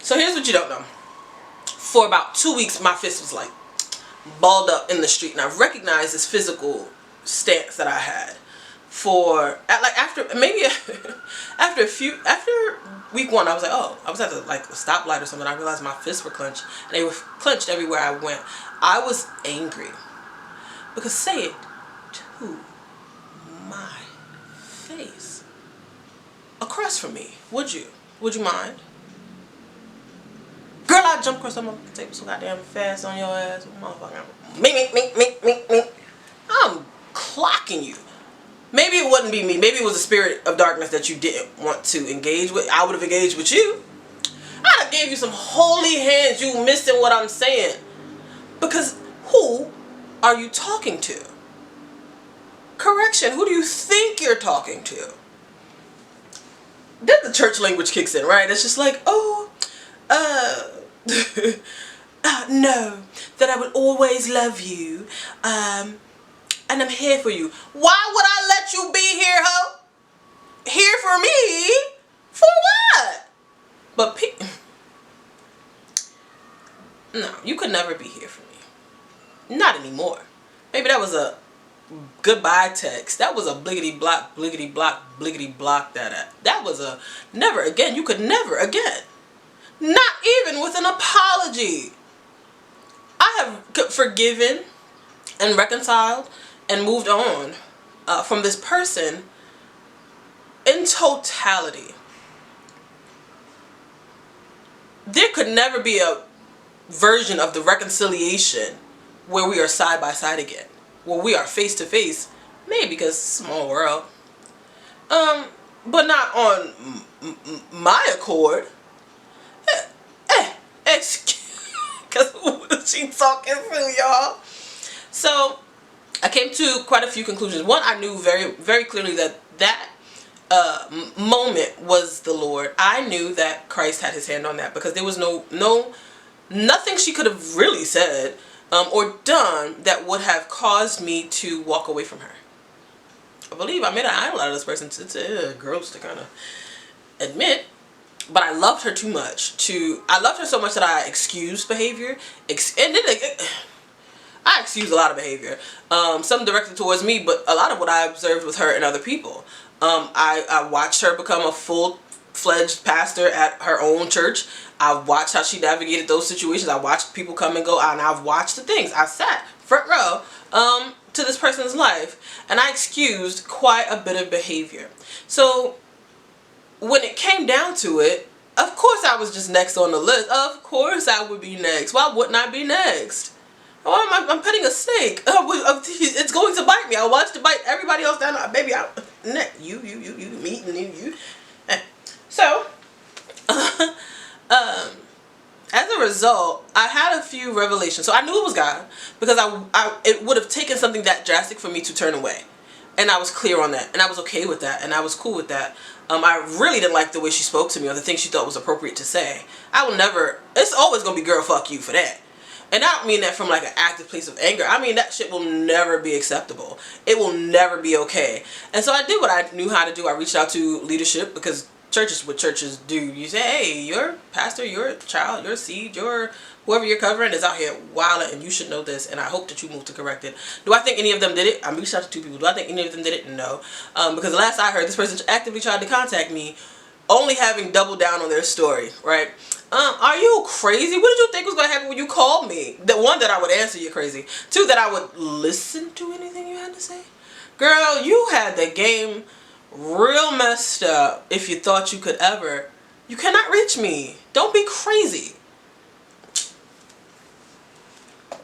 So here's what you don't know. For about 2 weeks, my fist was like balled up in the street, and I recognized this physical stance that I had for after week 1, I was like, oh, I was at a stoplight or something. I realized my fists were clenched, and they were clenched everywhere I went. I was angry because, say it to my face, across from me, would you mind? Girl, I'd jump across the table so goddamn fast on your ass, motherfucker. Me. I'm clocking you. Maybe it wouldn't be me. Maybe it was a spirit of darkness that you didn't want to engage with. I would have engaged with you. I'd have gave you some holy hands. You missing what I'm saying. Because who are you talking to? Correction, who do you think you're talking to? Then the church language kicks in, right? It's just like, oh, no, that I will always love you, and I'm here for you. Why would I let you be here, ho? Here for me? For what? But no, you could never be here for me. Not anymore. Maybe that was a goodbye text. That was a bliggity block, bliggity block, bliggity block. That was a never again. You could never again. Not even with an apology. I have forgiven and reconciled and moved on from this person in totality. There could never be a version of the reconciliation where we are side by side again, where we are face to face. Maybe because small world, but not on my accord. Because she talking through, y'all. So I came to quite a few conclusions. One, I knew very, very clearly that moment was the Lord. I knew that Christ had his hand on that, because there was nothing she could have really said or done that would have caused me to walk away from her. I believe I made an idol out of this person. It's gross to kind of admit. But I loved her too much I loved her so much that I excused behavior. I excused a lot of behavior. Some directed towards me, but a lot of what I observed with her and other people. I watched her become a full-fledged pastor at her own church. I watched how she navigated those situations. I watched people come and go, and I've watched the things. I sat front row to this person's life, and I excused quite a bit of behavior. So when it came down to it, of course I was just next on the list. Of course I would be next. Why wouldn't I be next? Oh, I'm petting a snake. It's going to bite me. I watched it bite everybody else down. Baby, you, me, and you. So, as a result, I had a few revelations. So I knew it was God, because it would have taken something that drastic for me to turn away. And I was clear on that, and I was okay with that, and I was cool with that. I really didn't like the way she spoke to me or the things she thought was appropriate to say. It's always going to be girl fuck you for that. And I don't mean that from like an active place of anger. I mean that shit will never be acceptable. It will never be okay. And so I did what I knew how to do. I reached out to leadership, because churches, what churches do, you say, hey, your pastor, your child, your seed, whoever you're covering is out here wilding, and you should know this, and I hope that you move to correct it. Do I think any of them did it? I reached out to 2 people. Do I think any of them did it? No. Because the last I heard, this person actively tried to contact me, only having doubled down on their story, right? Are you crazy? What did you think was going to happen when you called me? The one, that I would answer, you're crazy. 2, that I would listen to anything you had to say. Girl, you had the game real messed up if you thought you could ever. You cannot reach me. Don't be crazy.